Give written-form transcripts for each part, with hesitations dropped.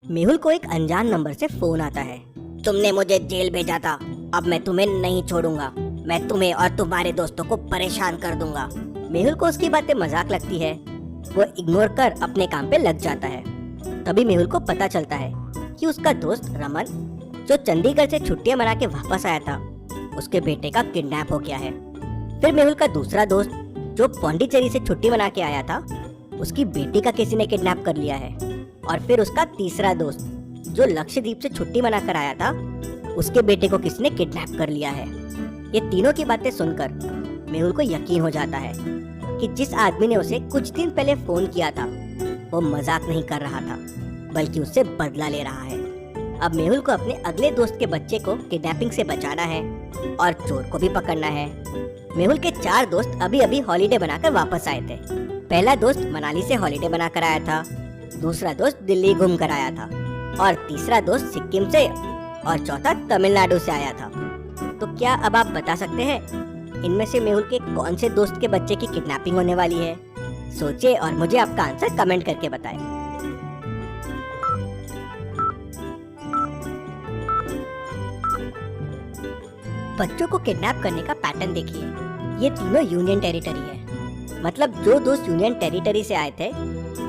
मेहुल को एक अनजान नंबर से फोन आता है। तुमने मुझे जेल भेजा था, अब मैं तुम्हें नहीं छोड़ूंगा। मैं तुम्हें और तुम्हारे दोस्तों को परेशान कर दूंगा। मेहुल को उसकी बातें मजाक लगती है। वो इग्नोर कर अपने काम पे लग जाता है। तभी मेहुल को पता चलता है कि उसका दोस्त रमन, जो चंडीगढ़ से छुट्टियां मना के वापस आया था, उसके बेटे का किडनैप हो गया है। फिर मेहुल का दूसरा दोस्त, जो पौंडीचेरी से छुट्टी मना के आया था, उसकी बेटी का किसी ने किडनैप कर लिया है। और फिर उसका तीसरा दोस्त, जो लक्षद्वीप से छुट्टी मना कर आया था, उसके बेटे को किसी ने किडनैप कर लिया है। ये तीनों की बातें सुनकर मेहुल को यकीन हो जाता है कि जिस आदमी ने उसे कुछ दिन पहले फोन किया था, वो मजाक नहीं कर रहा था, बल्कि उससे बदला ले रहा है। अब मेहुल को अपने अगले दोस्त के बच्चे को किडनैपिंग से बचाना है और चोर को भी पकड़ना है। मेहुल के 4 दोस्त अभी अभी हॉलीडे बनाकर वापस आए थे। पहला दोस्त मनाली से हॉलीडे बनाकर आया था, दूसरा दोस्त दिल्ली घूम कर आया था, और तीसरा दोस्त सिक्किम से, और चौथा तमिलनाडु से आया था। तो क्या अब आप बता सकते हैं इनमें से मेहुल के कौन से दोस्त के बच्चे की किडनैपिंग होने वाली है? सोचिए और मुझे आपका आंसर कमेंट करके बताएं। बच्चों को किडनैप करने का पैटर्न देखिए। ये तीनों यूनियन टेरिटरी है, मतलब जो दोस्त यूनियन टेरिटरी से आए थे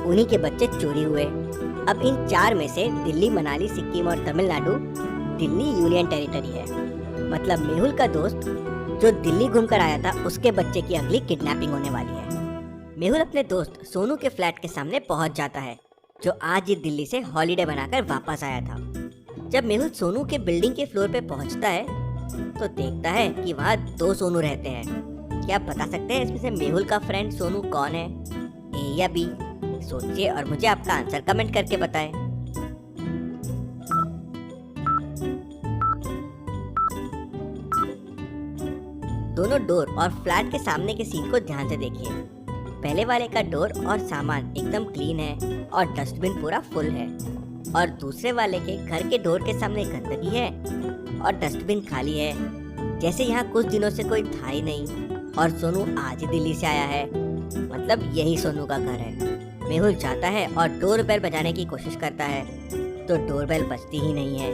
उन्हीं के बच्चे चोरी हुए। अब इन 4 में से दिल्ली, मनाली, सिक्किम और तमिलनाडु दिल्ली यूनियन टेरिटरी है। मतलब मेहुल का दोस्त जो दिल्ली घूमकर आया था, उसके बच्चे की अगली किडनैपिंग होने वाली है। मेहुल अपने दोस्त सोनू के फ्लैट के सामने पहुंच जाता है, जो आज ही दिल्ली से हॉलीडे बनाकर वापस आया था। जब मेहुल सोनू के बिल्डिंग के फ्लोर पे पहुंचता है तो देखता है कि वहाँ 2 सोनू रहते हैं। क्या आप बता सकते हैं इसमें से मेहुल का फ्रेंड सोनू कौन है, ए या बी? सोचिए और मुझे आपका आंसर कमेंट करके बताएं। दोनों डोर और फ्लैट के सामने के सीन को ध्यान से देखिए। पहले वाले का डोर और सामान एकदम क्लीन है और डस्टबिन पूरा फुल है, और दूसरे वाले के घर के डोर के सामने गंदगी है और डस्टबिन खाली है, जैसे यहाँ कुछ दिनों से कोई था ही नहीं। और सोनू आज ही दिल्ली से आया है, मतलब यही सोनू का घर है। मेहुल जाता है और डोर बेल बजाने की कोशिश करता है, तो डोर बेल बजती ही नहीं है।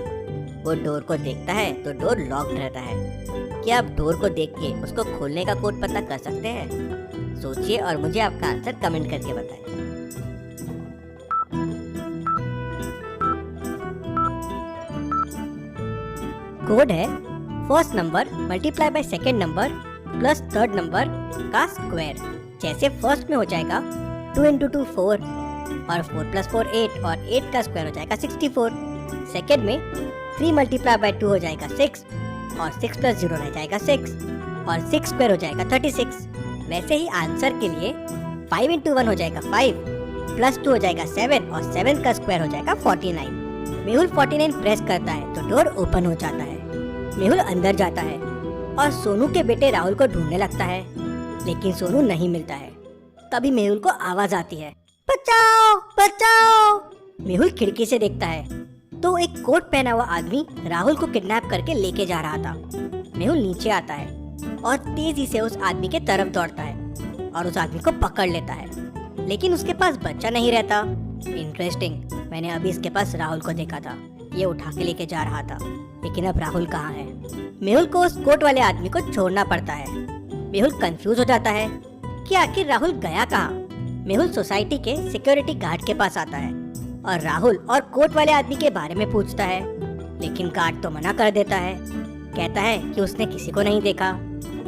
वो डोर को देखता है तो डोर लॉक्ड रहता है। क्या आप डोर को देख के उसको खोलने का कोड पता कर सकते हैं? सोचिए और मुझे आपका आंसर कमेंट करके बताएं। कोड है first number multiply by second number plus third number का स्क्वायर। जैसे फर्स्ट में हो जाएगा 2 × 2 4, और 4 + 4 8, और 8 का स्क्वायर हो जाएगा 64। सेकेंड में 3 × 2 हो जाएगा 6, और 6 + 0 रह जाएगा 6, और 6 स्क्वायर हो जाएगा 36। वैसे ही आंसर के लिए 5 × 1 हो जाएगा 5, +2 हो जाएगा 7, और 7 का स्क्वायर हो जाएगा 49। मेहुल 49 प्रेस करता है तो डोर ओपन हो जाता है। मेहुल अंदर जाता है और सोनू के बेटे राहुल को ढूंढने लगता है, लेकिन सोनू नहीं मिलता है। तभी मेहुल को आवाज आती है, बचाओ बचाओ। मेहुल खिड़की से देखता है तो एक कोट पहना हुआ आदमी राहुल को किडनैप करके लेके जा रहा था। मेहुल नीचे आता है और तेजी से उस आदमी के तरफ दौड़ता है और उस आदमी को पकड़ लेता है, लेकिन उसके पास बच्चा नहीं रहता। इंटरेस्टिंग, मैंने अभी इसके पास राहुल को देखा था, ये उठा के लेके जा रहा था, लेकिन अब राहुल कहाँ है? मेहुल को उस कोट वाले आदमी को छोड़ना पड़ता है। मेहुल कंफ्यूज हो जाता है कि आखिर राहुल गया कहाँ। मेहुल सोसाइटी के सिक्योरिटी गार्ड के पास आता है और राहुल और कोट वाले आदमी के बारे में पूछता है, लेकिन गार्ड तो मना कर देता है। कहता है कि उसने किसी को नहीं देखा।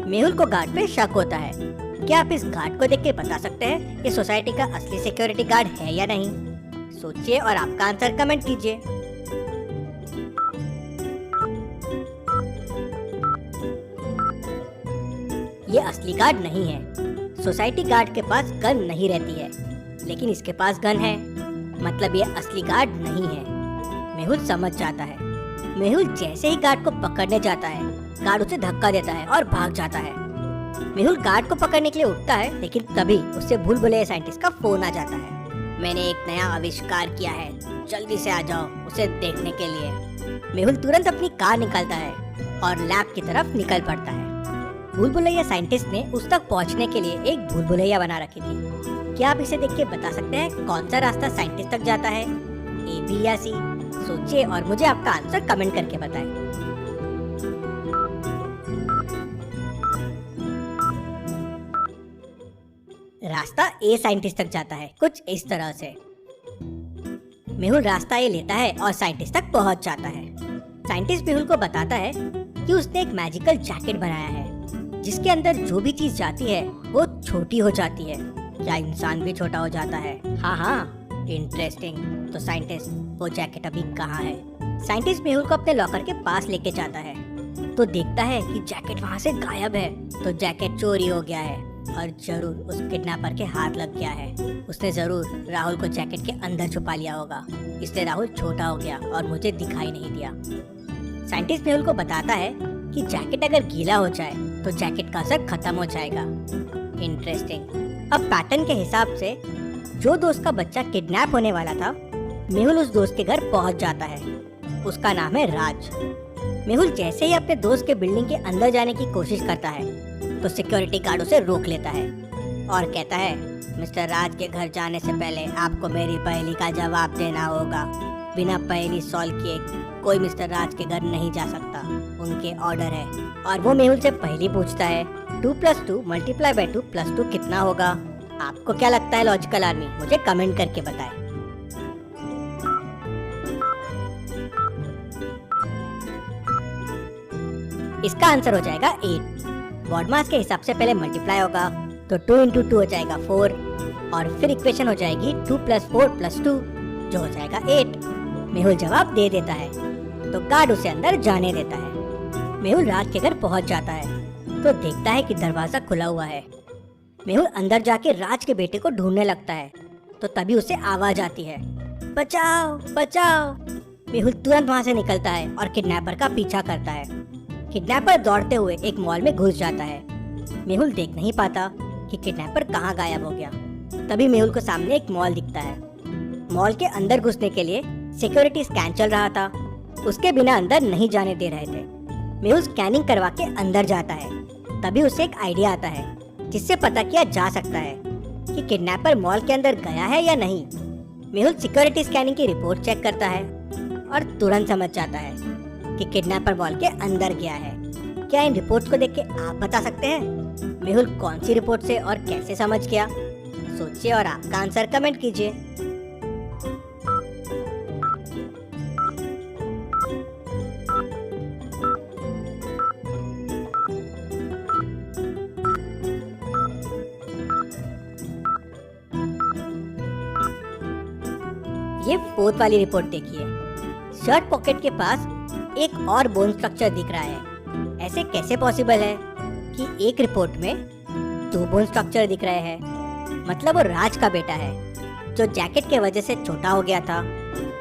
मेहुल को गार्ड पे शक होता है। क्या आप इस गार्ड को देख के बता सकते हैं ये सोसाइटी का असली सिक्योरिटी गार्ड है या नहीं? सोचिए और आपका आंसर कमेंट कीजिए। ये असली गार्ड नहीं है। सोसाइटी गार्ड के पास गन नहीं रहती है, लेकिन इसके पास गन है, मतलब ये असली गार्ड नहीं है। मेहुल समझ जाता है। मेहुल जैसे ही गार्ड को पकड़ने जाता है, गार्ड उसे धक्का देता है और भाग जाता है। मेहुल गार्ड को पकड़ने के लिए उठता है, लेकिन तभी उससे भूल-भुलैया साइंटिस्ट का फोन आ जाता है। मैंने एक नया आविष्कार किया है, जल्दी से आ जाओ उसे देखने के लिए। मेहुल तुरंत अपनी कार निकालता है और लैब की तरफ निकल पड़ता है। भूल-भुलैया साइंटिस्ट ने उस तक पहुंचने के लिए एक भूल-भुलैया बना रखी थी। क्या आप इसे देख के बता सकते हैं कौन सा रास्ता साइंटिस्ट तक जाता है? ए, बी या सी? सोचिए और मुझे आपका आंसर कमेंट करके बताएं। रास्ता ए साइंटिस्ट तक जाता है कुछ इस तरह से। मेहुल रास्ता ए लेता है और साइंटिस्ट तक पहुंच जाता है। साइंटिस्ट मेहुल को बताता है कि उसने एक मैजिकल जैकेट बनाया है जिसके अंदर जो भी चीज जाती है वो छोटी हो जाती है। क्या इंसान भी छोटा हो जाता है? हाँ, इंटरेस्टिंग। तो साइंटिस्ट, वो जैकेट अभी कहाँ है? साइंटिस्ट मेहुल को अपने लॉकर के पास लेके जाता है तो देखता है कि जैकेट वहाँ से गायब है। तो जैकेट चोरी हो गया है और जरूर उस किडनैपर के हाथ लग गया है। उसने जरूर राहुल को जैकेट के अंदर छुपा लिया होगा, इसलिए राहुल छोटा हो गया और मुझे दिखाई नहीं दिया। साइंटिस्ट मेहुल को बताता है कि जैकेट अगर गीला हो जाए तो जैकेट का असर खत्म हो जाएगा। इंटरेस्टिंग। अब पैटर्न के हिसाब से जो दोस्त का बच्चा किडनैप होने वाला था, मेहुल उस दोस्त के घर पहुंच जाता है। उसका नाम है राज। मेहुल जैसे ही अपने दोस्त के बिल्डिंग के अंदर जाने की कोशिश करता है तो सिक्योरिटी गार्ड उसे रोक लेता है और कहता है, मिस्टर राज के घर जाने से पहले आपको मेरी पहेली का जवाब देना होगा। बिना पहेली सॉल्व किए कोई मिस्टर राज के घर नहीं जा सकता, उनके ऑर्डर है। और वो मेहुल से पहेली पूछता है, 2 + 2 × 2 + 2 कितना होगा? आपको क्या लगता है लॉजिकल आर्मी? मुझे कमेंट करके बताएं। इसका आंसर हो जाएगा 8। बॉडमास के हिसाब से पहले मल्टीप्लाई होगा तो 2 × 2 हो जाएगा 4 और फिर इक्वेशन हो जाएगी 2 + 4 + 2 जो हो जाएगा 8। मेहुल जवाब दे देता है तो गार्ड उसे अंदर जाने देता है। मेहुल राज के घर पहुंच जाता है तो देखता है कि दरवाजा खुला हुआ है। मेहुल अंदर जाके राज के बेटे को ढूंढने लगता है तो तभी उसे आवाज आती है, बचाओ बचाओ। मेहुल तुरंत वहाँ से निकलता है और किडनैपर का पीछा करता है। किडनैपर दौड़ते हुए एक मॉल में घुस जाता है। मेहुल देख नहीं पाता कि किडनैपर कहाँ गायब हो गया। तभी मेहुल को सामने एक मॉल दिखता है। मॉल के अंदर घुसने के लिए सिक्योरिटी स्कैन चल रहा था, उसके बिना अंदर नहीं जाने दे रहे थे। मेहुल स्कैनिंग करवा के अंदर जाता है। तभी उसे एक आइडिया आता है जिससे पता किया जा सकता है कि किडनैपर मॉल के अंदर गया है या नहीं। मेहुल सिक्योरिटी स्कैनिंग की रिपोर्ट चेक करता है और तुरंत समझ जाता है कि किडनैपर मॉल के अंदर गया है। क्या इन रिपोर्ट्स को देख के आप बता सकते हैं मेहुल कौन सी रिपोर्ट से और कैसे समझ गया? सोचिए और आपका आंसर कमेंट कीजिए। ये 4th वाली रिपोर्ट देखिए। शर्ट पॉकेट के पास एक और बोन स्ट्रक्चर दिख रहा है। ऐसे कैसे पॉसिबल है कि एक रिपोर्ट में 2 बोन स्ट्रक्चर दिख रहे हैं? मतलब वो राज का बेटा है जो जैकेट के वजह से छोटा हो गया था।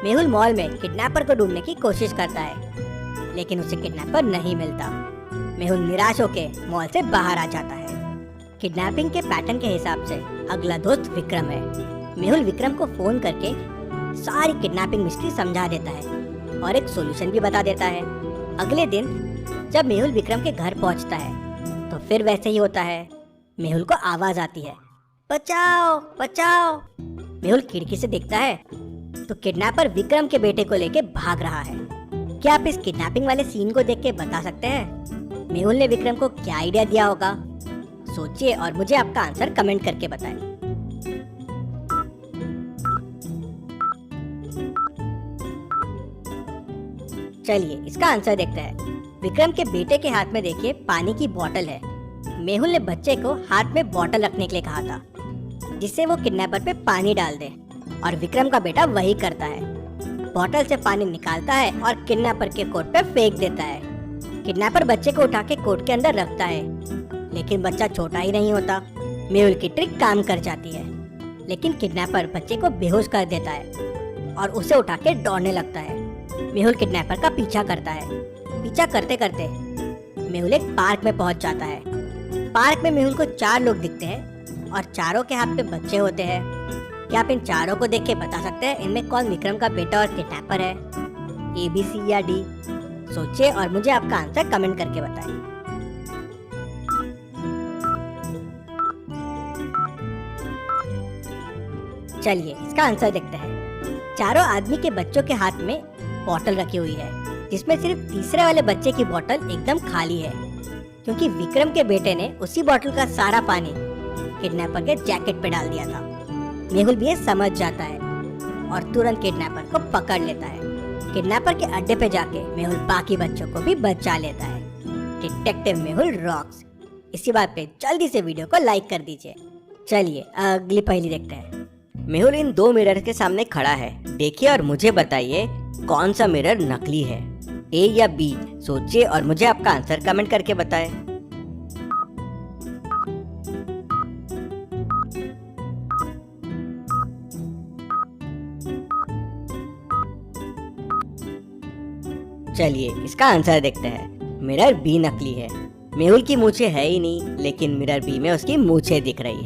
मेहुल मॉल में किडनैपर को ढूंढने की कोशिश करता है लेकिन उसे किडनैपर नहीं मिलता। मेहुल निराश होके मॉल से बाहर आ जाता है। किडनैपिंग के पैटर्न के हिसाब से अगला दोस्त विक्रम है। मेहुल विक्रम को फोन करके सारी किडनैपिंग मिस्ट्री समझा देता है और एक सॉल्यूशन भी बता देता है। अगले दिन जब मेहुल विक्रम के घर पहुंचता है तो फिर वैसे ही होता है। मेहुल को आवाज आती है, बचाओ बचाओ। मेहुल खिड़की से देखता है तो किडनैपर विक्रम के बेटे को लेके भाग रहा है। क्या आप इस किडनैपिंग वाले सीन को देख के बता सकते हैं मेहुल ने विक्रम को क्या आइडिया दिया होगा? सोचिए और मुझे आपका आंसर कमेंट करके बताएं। चलिए इसका आंसर देखते हैं। विक्रम के बेटे के हाथ में देखिए पानी की बोतल है। मेहुल ने बच्चे को हाथ में बोतल रखने के लिए कहा था जिससे वो किडनैपर पे पानी डाल दे और विक्रम का बेटा वही करता है। बोतल से पानी निकालता है और किडनैपर के कोट पे फेंक देता है। किडनैपर बच्चे को उठा के कोट के अंदर रखता है लेकिन बच्चा छोटा ही नहीं होता। मेहुल की ट्रिक काम कर जाती है लेकिन किडनैपर बच्चे को बेहोश कर देता है और उसे उठा के दौड़ने लगता है। मेहुल किडनैपर का पीछा करता है। पीछा करते करते मेहुल एक पार्क में पहुंच जाता है। पार्क में मेहुल को 4 लोग दिखते हैं और चारों के हाथ में बच्चे होते हैं। क्या आप इन चारों को देख के बता सकते हैं इनमें कौन विक्रम का बेटा और किडनैपर है? A, B, C या D? सोचिए और मुझे आपका आंसर कमेंट करके बताएं। चलिए इसका आंसर देखते हैं। चारों आदमी के बच्चों के हाथ में बोतल रखी हुई है, जिसमें सिर्फ तीसरे वाले बच्चे की बोतल एकदम खाली है, क्योंकि विक्रम के बेटे ने उसी बोतल का सारा पानी किडनैपर के जैकेट पे डाल दिया था। मेहुल भी ये समझ जाता है और तुरंत किडनैपर को पकड़ लेता है। किडनैपर के अड्डे पे जाके मेहुल बाकी बच्चों को भी बचा लेता है। Detective Mehul rocks. इसी बात पे जल्दी से वीडियो को लाइक कर दीजिए। चलिए अगली पहेली देखते हैं। मेहुल इन दो मिरर के सामने खड़ा है। देखिए और मुझे बताइए कौन सा मिरर नकली है, ए या बी। सोचिए और मुझे आपका आंसर कमेंट करके बताएं। चलिए इसका आंसर देखते हैं। मिरर बी नकली है। मेहुल की मूछें है ही नहीं, लेकिन मिरर बी में उसकी मूछें दिख रही है।